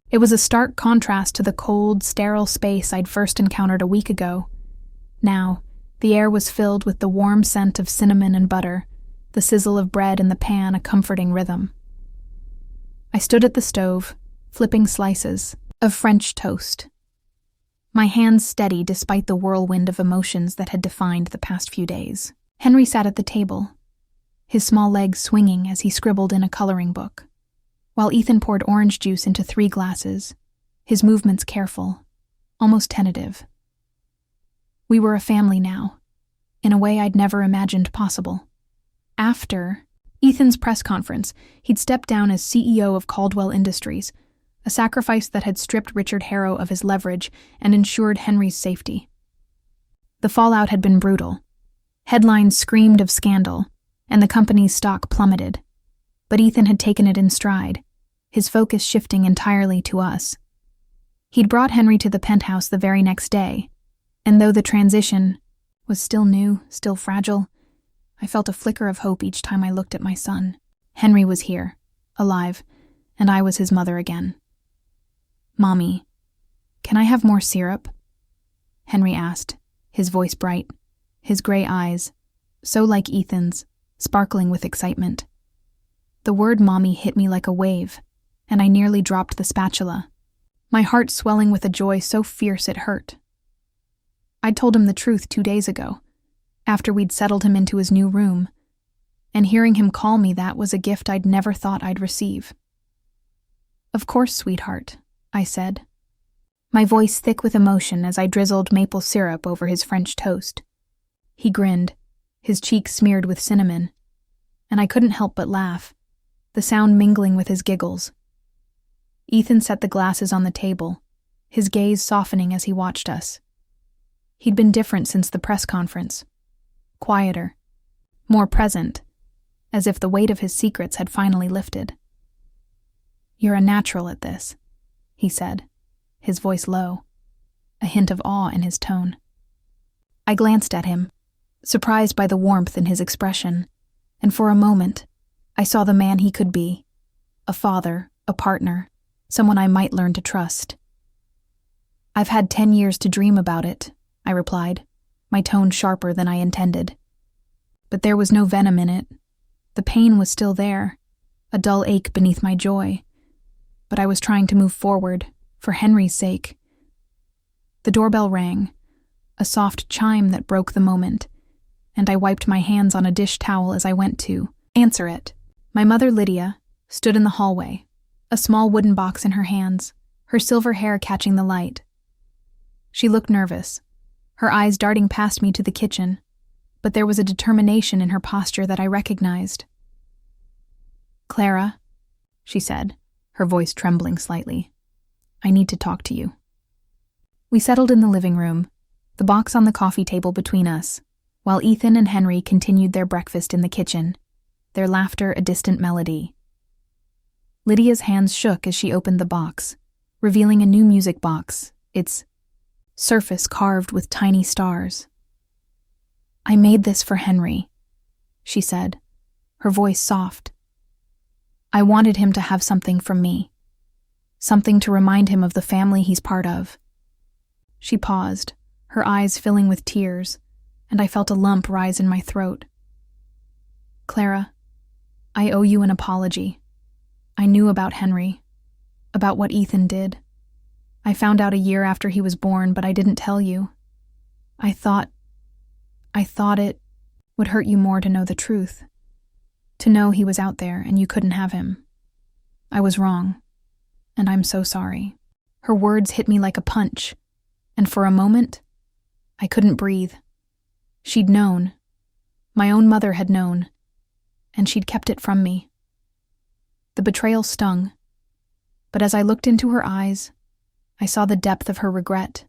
It was a stark contrast to the cold, sterile space I'd first encountered a week ago. Now, the air was filled with the warm scent of cinnamon and butter, the sizzle of bread in the pan a comforting rhythm. I stood at the stove, flipping slices of French toast, my hands steady despite the whirlwind of emotions that had defined the past few days. Henry sat at the table, his small legs swinging as he scribbled in a coloring book, while Ethan poured orange juice into 3 glasses, his movements careful, almost tentative. We were a family now, in a way I'd never imagined possible. After Ethan's press conference, he'd stepped down as CEO of Caldwell Industries, a sacrifice that had stripped Richard Harrow of his leverage and ensured Henry's safety. The fallout had been brutal. Headlines screamed of scandal, and the company's stock plummeted. But Ethan had taken it in stride, his focus shifting entirely to us. He'd brought Henry to the penthouse the very next day, and though the transition was still new, still fragile, I felt a flicker of hope each time I looked at my son. Henry was here, alive, and I was his mother again. "Mommy, can I have more syrup?" Henry asked, his voice bright, his gray eyes, so like Ethan's, sparkling with excitement. The word mommy hit me like a wave, and I nearly dropped the spatula, my heart swelling with a joy so fierce it hurt. I'd told him the truth 2 days ago, after we'd settled him into his new room, and hearing him call me that was a gift I'd never thought I'd receive. "Of course, sweetheart," I said, my voice thick with emotion as I drizzled maple syrup over his French toast. He grinned, his cheeks smeared with cinnamon, and I couldn't help but laugh, the sound mingling with his giggles. Ethan set the glasses on the table, his gaze softening as he watched us. He'd been different since the press conference, quieter, more present, as if the weight of his secrets had finally lifted. "You're a natural at this," he said, his voice low, a hint of awe in his tone. I glanced at him, surprised by the warmth in his expression, and for a moment, I saw the man he could be, a father, a partner, someone I might learn to trust. I've had 10 years to dream about it, I replied, my tone sharper than I intended. But there was no venom in it. The pain was still there, a dull ache beneath my joy. But I was trying to move forward, for Henry's sake. The doorbell rang, a soft chime that broke the moment, and I wiped my hands on a dish towel as I went to answer it. My mother, Lydia, stood in the hallway, a small wooden box in her hands, her silver hair catching the light. She looked nervous, her eyes darting past me to the kitchen, but there was a determination in her posture that I recognized. "Clara," she said, her voice trembling slightly, "I need to talk to you." We settled in the living room, the box on the coffee table between us, while Ethan and Henry continued their breakfast in the kitchen, their laughter a distant melody. Lydia's hands shook as she opened the box, revealing a new music box, its surface carved with tiny stars. "I made this for Henry," she said, her voice soft. "I wanted him to have something from me, something to remind him of the family he's part of." She paused, her eyes filling with tears, and I felt a lump rise in my throat. "Clara, I owe you an apology. I knew about Henry, about what Ethan did. I found out a year after he was born, but I didn't tell you. I thought it would hurt you more to know the truth, to know he was out there and you couldn't have him. I was wrong, and I'm so sorry." Her words hit me like a punch, and for a moment, I couldn't breathe. She'd known. My own mother had known, and she'd kept it from me. The betrayal stung, but as I looked into her eyes, I saw the depth of her regret,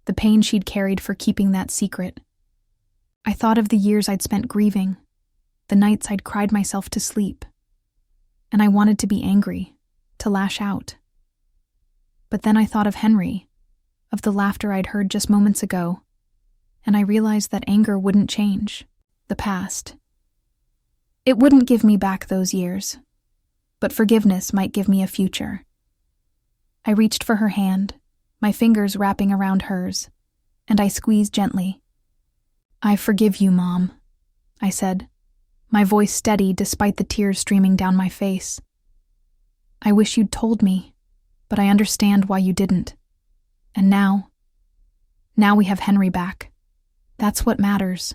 the pain she'd carried for keeping that secret. I thought of the years I'd spent grieving, the nights I'd cried myself to sleep, and I wanted to be angry, to lash out. But then I thought of Henry, of the laughter I'd heard just moments ago, and I realized that anger wouldn't change the past. It wouldn't give me back those years, but forgiveness might give me a future. I reached for her hand, my fingers wrapping around hers, and I squeezed gently. "I forgive you, Mom," I said, my voice steady despite the tears streaming down my face. "I wish you'd told me, but I understand why you didn't. And now we have Henry back. That's what matters."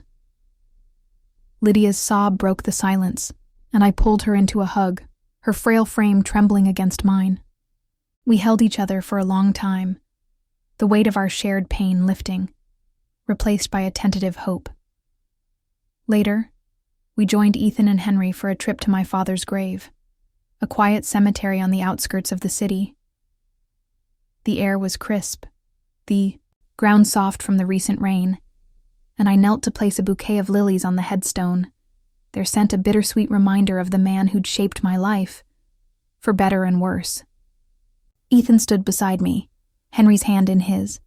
Lydia's sob broke the silence, and I pulled her into a hug, her frail frame trembling against mine. We held each other for a long time, the weight of our shared pain lifting, replaced by a tentative hope. Later, we joined Ethan and Henry for a trip to my father's grave, a quiet cemetery on the outskirts of the city. The air was crisp, the ground soft from the recent rain, and I knelt to place a bouquet of lilies on the headstone, their scent a bittersweet reminder of the man who'd shaped my life, for better and worse. Ethan stood beside me, Henry's hand in his,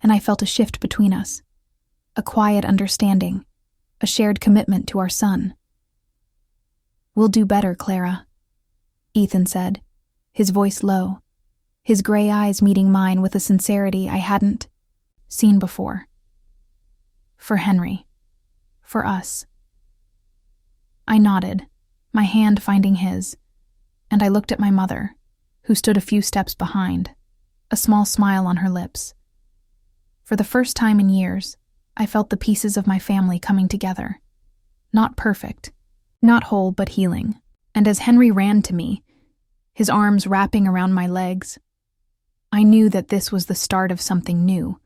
and I felt a shift between us, a quiet understanding, a shared commitment to our son. "We'll do better, Clara," Ethan said, his voice low, his gray eyes meeting mine with a sincerity I hadn't seen before. "For Henry. For us." I nodded, my hand finding his, and I looked at my mother, who stood a few steps behind, a small smile on her lips. For the first time in years, I felt the pieces of my family coming together. Not perfect, not whole, but healing. And as Henry ran to me, his arms wrapping around my legs, I knew that this was the start of something new,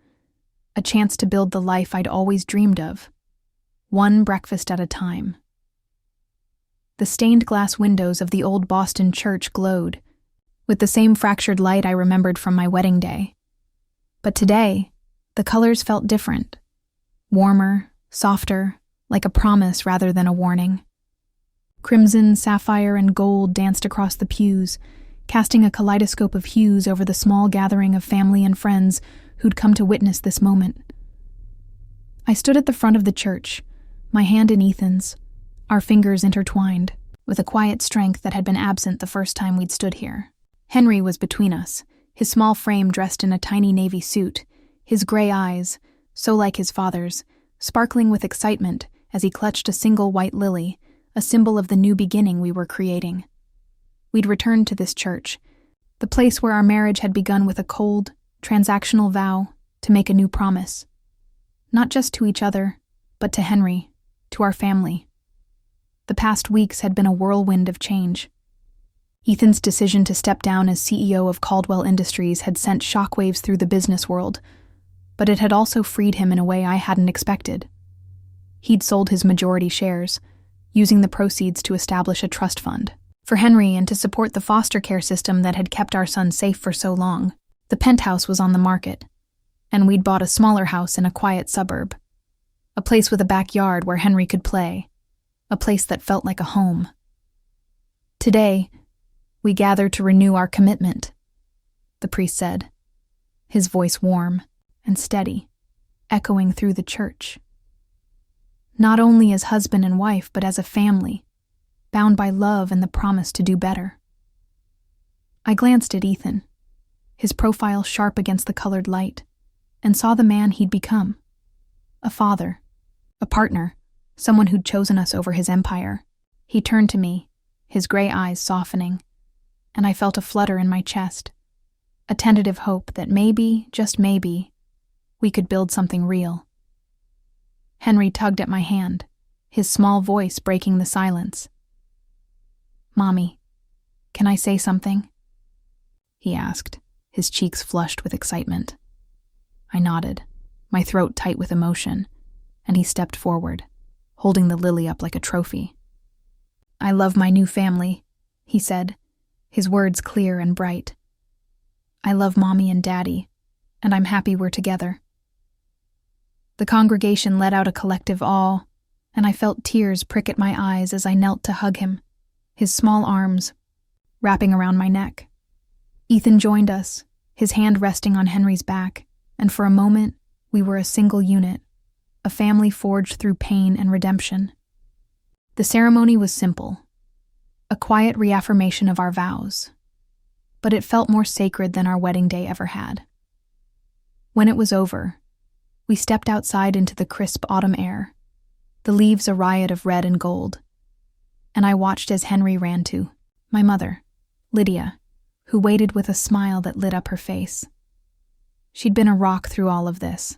a chance to build the life I'd always dreamed of, one breakfast at a time. The stained glass windows of the old Boston church glowed, with the same fractured light I remembered from my wedding day. But today, the colors felt different, warmer, softer, like a promise rather than a warning. Crimson, sapphire, and gold danced across the pews, casting a kaleidoscope of hues over the small gathering of family and friends who'd come to witness this moment. I stood at the front of the church, my hand in Ethan's, our fingers intertwined, with a quiet strength that had been absent the first time we'd stood here. Henry was between us, his small frame dressed in a tiny navy suit, his gray eyes, so like his father's, sparkling with excitement as he clutched a single white lily, a symbol of the new beginning we were creating. We'd returned to this church, the place where our marriage had begun with a cold, transactional vow to make a new promise. Not just to each other, but to Henry, to our family. The past weeks had been a whirlwind of change. Ethan's decision to step down as CEO of Caldwell Industries had sent shockwaves through the business world, but it had also freed him in a way I hadn't expected. He'd sold his majority shares, using the proceeds to establish a trust fund for Henry and to support the foster care system that had kept our son safe for so long. The penthouse was on the market, and we'd bought a smaller house in a quiet suburb, a place with a backyard where Henry could play, a place that felt like a home. Today, we gather to renew our commitment, the priest said, his voice warm and steady, echoing through the church. Not only as husband and wife, but as a family, bound by love and the promise to do better. I glanced at Ethan, his profile sharp against the colored light, and saw the man he'd become. A father, a partner, someone who'd chosen us over his empire. He turned to me, his gray eyes softening, and I felt a flutter in my chest, a tentative hope that maybe, just maybe, we could build something real. Henry tugged at my hand, his small voice breaking the silence. "Mommy, can I say something?" he asked, his cheeks flushed with excitement. I nodded, my throat tight with emotion, and he stepped forward, holding the lily up like a trophy. "I love my new family," he said, his words clear and bright. "I love Mommy and Daddy, and I'm happy we're together." The congregation let out a collective awe, and I felt tears prick at my eyes as I knelt to hug him, his small arms wrapping around my neck. Ethan joined us, his hand resting on Henry's back, and for a moment, we were a single unit, a family forged through pain and redemption. The ceremony was simple, a quiet reaffirmation of our vows, but it felt more sacred than our wedding day ever had. When it was over, we stepped outside into the crisp autumn air, the leaves a riot of red and gold, and I watched as Henry ran to my mother, Lydia, who waited with a smile that lit up her face. She'd been a rock through all of this,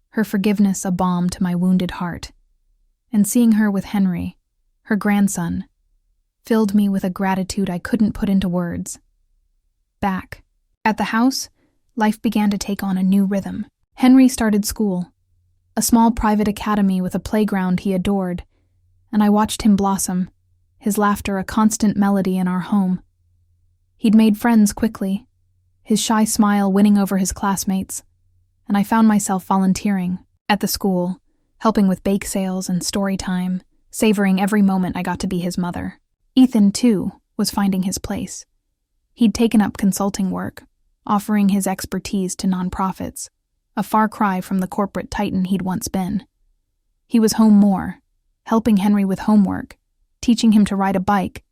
her forgiveness a balm to my wounded heart, and seeing her with Henry, her grandson, filled me with a gratitude I couldn't put into words. Back at the house, life began to take on a new rhythm. Henry started school, a small private academy with a playground he adored, and I watched him blossom, his laughter a constant melody in our home. He'd made friends quickly, his shy smile winning over his classmates, and I found myself volunteering at the school, helping with bake sales and story time, savoring every moment I got to be his mother. Ethan, too, was finding his place. He'd taken up consulting work, offering his expertise to nonprofits, a far cry from the corporate titan he'd once been. He was home more, helping Henry with homework, teaching him to ride a bike,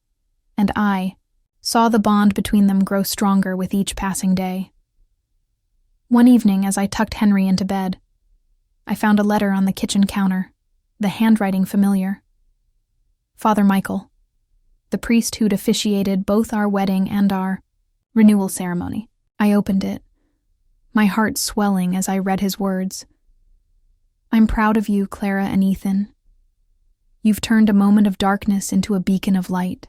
and I saw the bond between them grow stronger with each passing day. One evening, as I tucked Henry into bed, I found a letter on the kitchen counter, the handwriting familiar. Father Michael, the priest who'd officiated both our wedding and our renewal ceremony. I opened it, my heart swelling as I read his words. "I'm proud of you, Clara and Ethan. You've turned a moment of darkness into a beacon of light.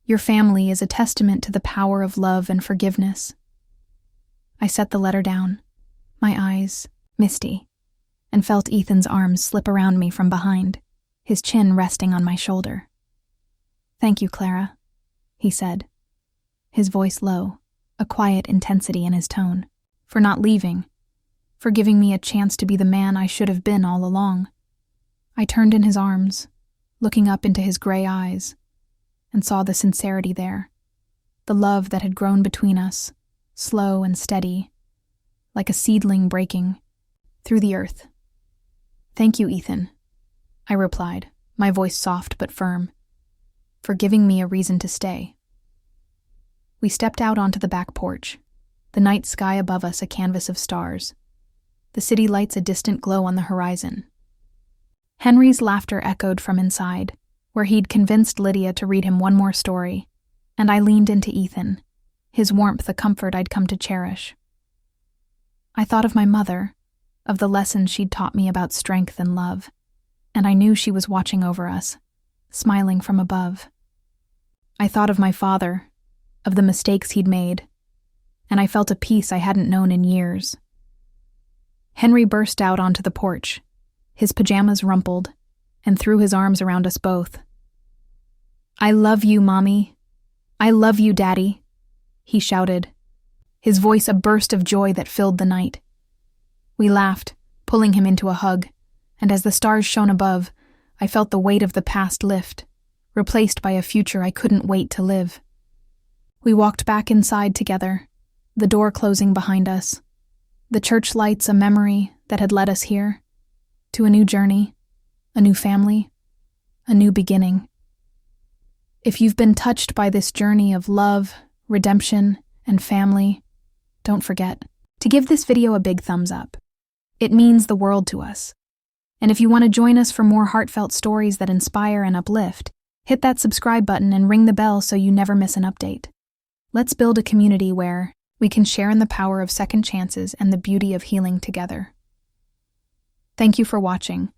Your family is a testament to the power of love and forgiveness." I set the letter down, my eyes misty, and felt Ethan's arms slip around me from behind, his chin resting on my shoulder. "Thank you, Clara," he said, his voice low, a quiet intensity in his tone, "for not leaving, for giving me a chance to be the man I should have been all along." I turned in his arms, looking up into his gray eyes, and saw the sincerity there, the love that had grown between us, slow and steady, like a seedling breaking through the earth. "Thank you, Ethan," I replied, my voice soft but firm, "for giving me a reason to stay." We stepped out onto the back porch, the night sky above us a canvas of stars, the city lights a distant glow on the horizon. Henry's laughter echoed from inside, where he'd convinced Lydia to read him one more story, and I leaned into Ethan, his warmth a comfort I'd come to cherish. I thought of my mother, of the lessons she'd taught me about strength and love, and I knew she was watching over us, smiling from above. I thought of my father, of the mistakes he'd made, and I felt a peace I hadn't known in years. Henry burst out onto the porch, his pajamas rumpled, and threw his arms around us both. "I love you, Mommy. I love you, Daddy," he shouted, his voice a burst of joy that filled the night. We laughed, pulling him into a hug, and as the stars shone above, I felt the weight of the past lift, replaced by a future I couldn't wait to live. We walked back inside together, the door closing behind us, the church lights a memory that had led us here, to a new journey, a new family, a new beginning. If you've been touched by this journey of love, redemption, and family, don't forget to give this video a big thumbs up. It means the world to us. And if you want to join us for more heartfelt stories that inspire and uplift, hit that subscribe button and ring the bell so you never miss an update. Let's build a community where we can share in the power of second chances and the beauty of healing together. Thank you for watching,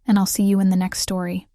and I'll see you in the next story.